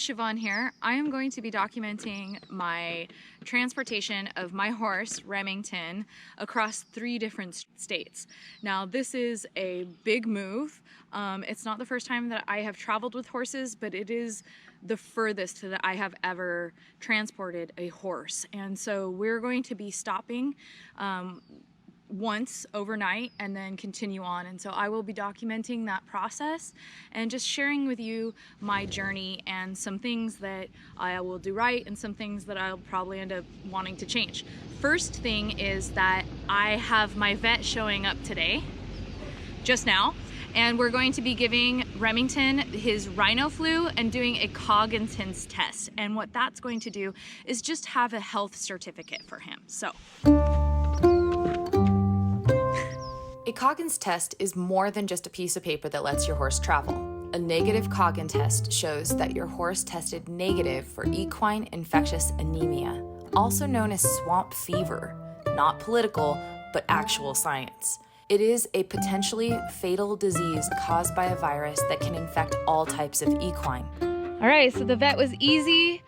Siobhan here. I am going to be documenting my transportation of my horse, Remington, across 3 different states. Now, this is a big move. It's not the first time that I have traveled with horses, but it is the furthest that I have ever transported a horse. And so we're going to be stopping once overnight and then continue on, and so I will be documenting that process and just sharing with you my journey and some things that I will do right and some things that I'll probably end up wanting to change. First thing is that I have my vet showing up today, just now, and we're going to be giving Remington his rhino flu and doing a Coggins test, and what that's going to do is just have a health certificate for him. So a Coggins test is more than just a piece of paper that lets your horse travel. A negative Coggins test shows that your horse tested negative for equine infectious anemia, also known as swamp fever. Not political, but actual science. It is a potentially fatal disease caused by a virus that can infect all types of equine. All right, so the vet was easy.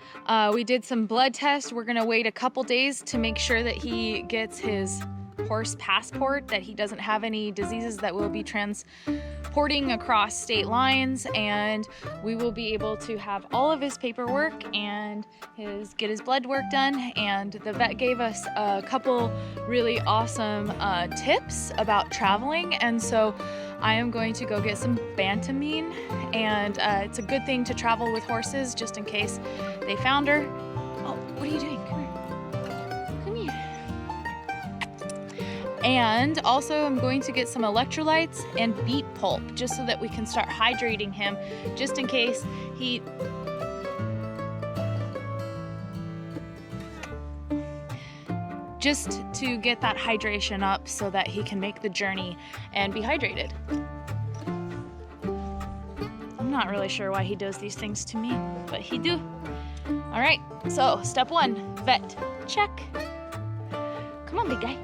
We did some blood tests. We're gonna wait a couple days to make sure that he gets his horse passport, that he doesn't have any diseases that will be transporting across state lines, and we will be able to have all of his paperwork and get his blood work done. And the vet gave us a couple really awesome tips about traveling, and so I am going to go get some Banamine, and it's a good thing to travel with horses just in case they founder. Oh, what are you doing? Come here. And also I'm going to get some electrolytes and beet pulp just so that we can start hydrating him, just in case he just to get that hydration up so that he can make the journey and be hydrated. I'm not really sure why he does these things to me, but he do. All right, so step 1, vet, check. Come on, big guy.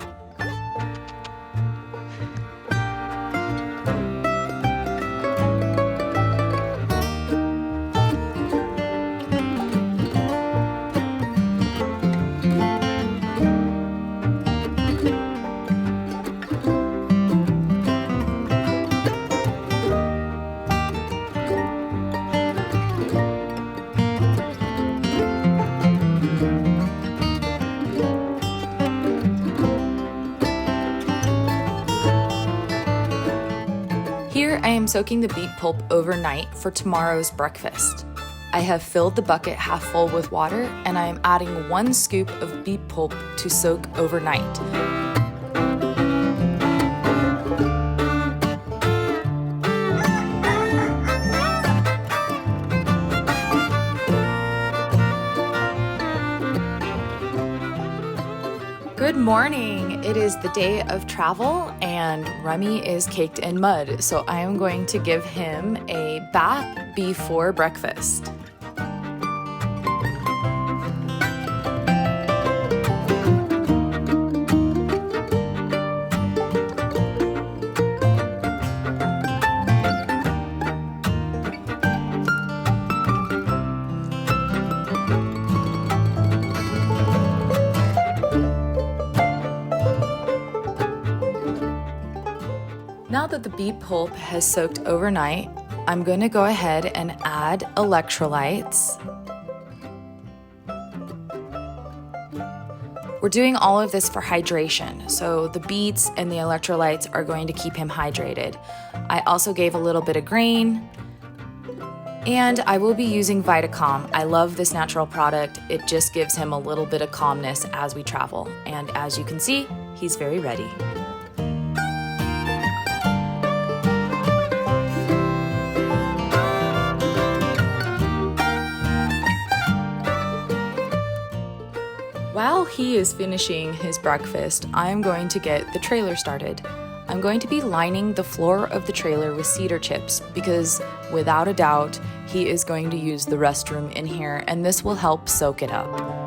Here I am soaking the beet pulp overnight for tomorrow's breakfast. I have filled the bucket half full with water, and I am adding 1 scoop of beet pulp to soak overnight. Good morning! It is the day of travel and Remy is caked in mud, so I am going to give him a bath before breakfast. Now that the beet pulp has soaked overnight, I'm going to go ahead and add electrolytes. We're doing all of this for hydration, so the beets and the electrolytes are going to keep him hydrated. I also gave a little bit of grain, and I will be using VitaCalm. I love this natural product. It just gives him a little bit of calmness as we travel, and as you can see, he's very ready. While he is finishing his breakfast, I'm going to get the trailer started. I'm going to be lining the floor of the trailer with cedar chips because, without a doubt, he is going to use the restroom in here, and this will help soak it up.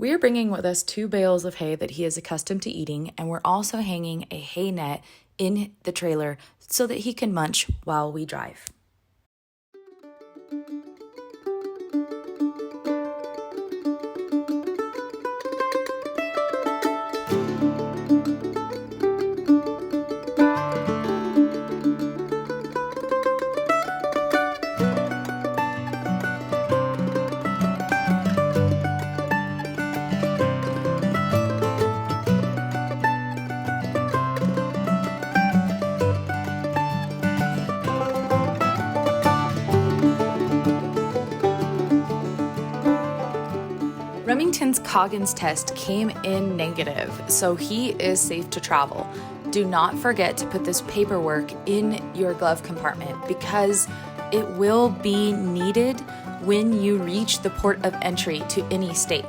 We are bringing with us 2 bales of hay that he is accustomed to eating, and we're also hanging a hay net in the trailer so that he can munch while we drive. Remington's Coggins test came in negative, so he is safe to travel. Do not forget to put this paperwork in your glove compartment because it will be needed when you reach the port of entry to any state.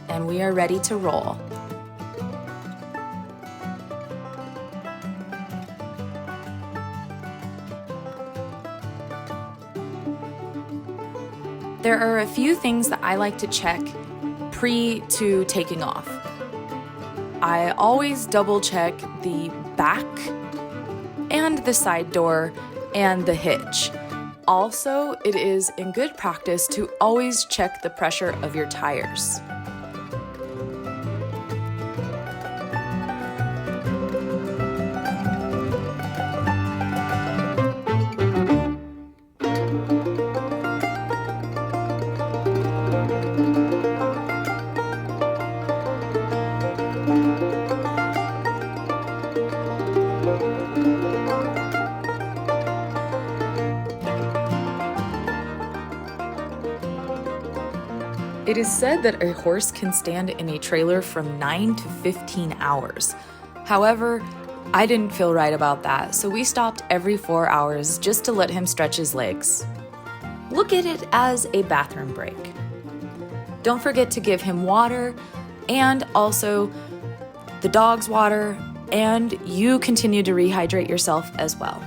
And we are ready to roll. There are a few things that I like to check to taking off. I always double check the back and the side door and the hitch. Also, it is in good practice to always check the pressure of your tires. It is said that a horse can stand in a trailer from 9 to 15 hours. However, I didn't feel right about that, so we stopped every 4 hours just to let him stretch his legs. Look at it as a bathroom break. Don't forget to give him water and also the dog's water, and you continue to rehydrate yourself as well.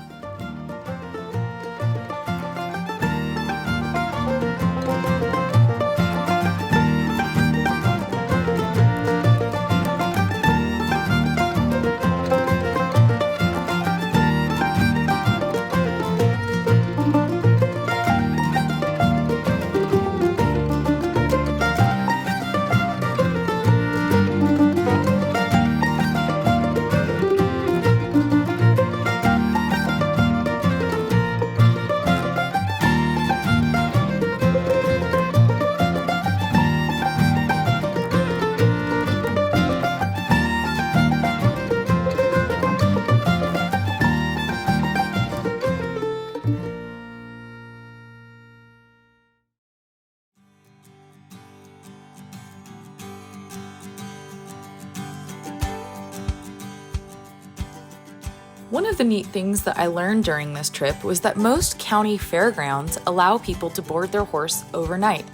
One of the neat things that I learned during this trip was that most county fairgrounds allow people to board their horse overnight.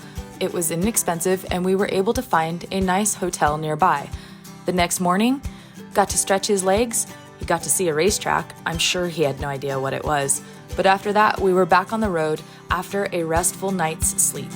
It was inexpensive and we were able to find a nice hotel nearby. The next morning, got to stretch his legs, he got to see a racetrack. I'm sure he had no idea what it was. But after that, we were back on the road after a restful night's sleep.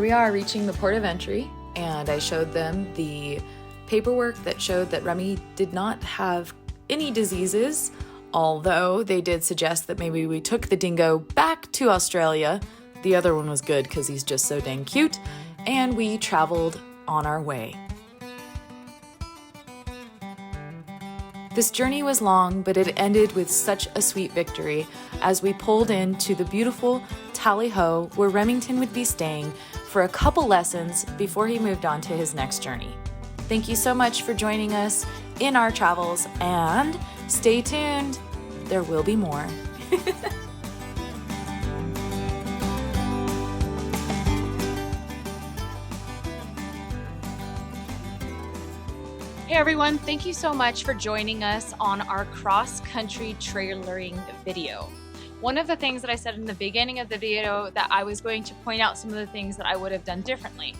here we are reaching the port of entry, and I showed them the paperwork that showed that Remy did not have any diseases, although they did suggest that maybe we took the dingo back to Australia. The other one was good because he's just so dang cute, and we traveled on our way. This journey was long, but it ended with such a sweet victory as we pulled into the beautiful Tally-Ho, where Remington would be staying for a couple lessons before he moved on to his next journey. Thank you so much for joining us in our travels, and stay tuned. There will be more. Hey everyone, thank you so much for joining us on our cross-country trailering video. One of the things that I said in the beginning of the video that I was going to point out some of the things that I would have done differently.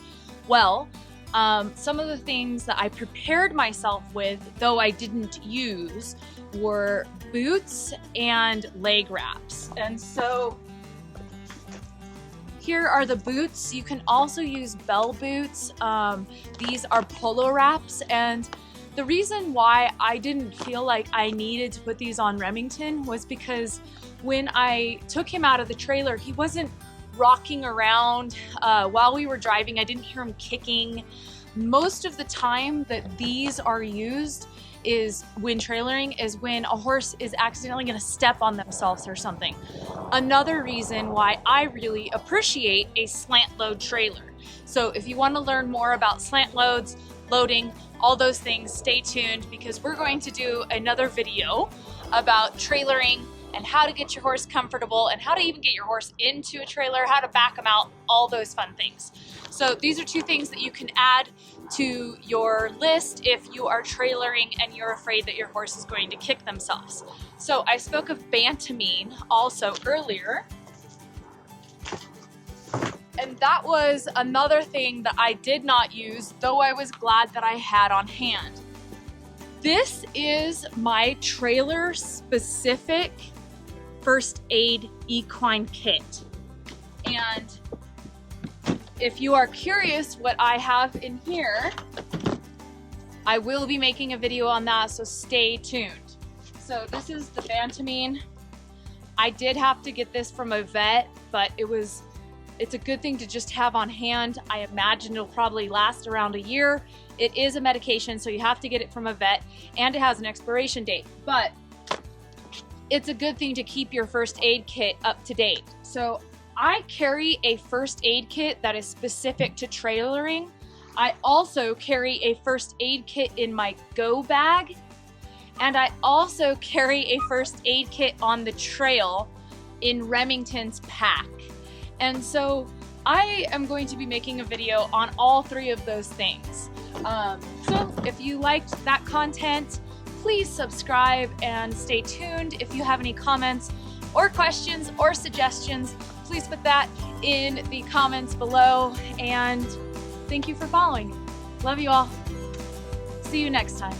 Well, some of the things that I prepared myself with, though I didn't use, were boots and leg wraps. And so here are the boots. You can also use bell boots. These are polo wraps, and the reason why I didn't feel like I needed to put these on Remington was because when I took him out of the trailer, he wasn't rocking around while we were driving. I didn't hear him kicking. Most of the time that these are used is when trailering, is when a horse is accidentally going to step on themselves or something. Another reason why I really appreciate a slant load trailer. So if you want to learn more about slant loads, loading, all those things, stay tuned, because we're going to do another video about trailering and how to get your horse comfortable and how to even get your horse into a trailer, how to back them out, all those fun things. So these are two things that you can add to your list if you are trailering and you're afraid that your horse is going to kick themselves. So I spoke of Banamine also earlier, and that was another thing that I did not use, though I was glad that I had on hand. This is my trailer specific first aid equine kit. And if you are curious what I have in here, I will be making a video on that, so stay tuned. So this is the Banamine. I did have to get this from a vet, but it's a good thing to just have on hand. I imagine it'll probably last around a year. It is a medication, so you have to get it from a vet, and it has an expiration date, but it's a good thing to keep your first aid kit up to date. So I carry a first aid kit that is specific to trailering. I also carry a first aid kit in my go bag, and I also carry a first aid kit on the trail in Remington's pack. And so I am going to be making a video on all three of those things. So if you liked that content, please subscribe and stay tuned. If you have any comments or questions or suggestions, please put that in the comments below. And thank you for following. Love you all. See you next time.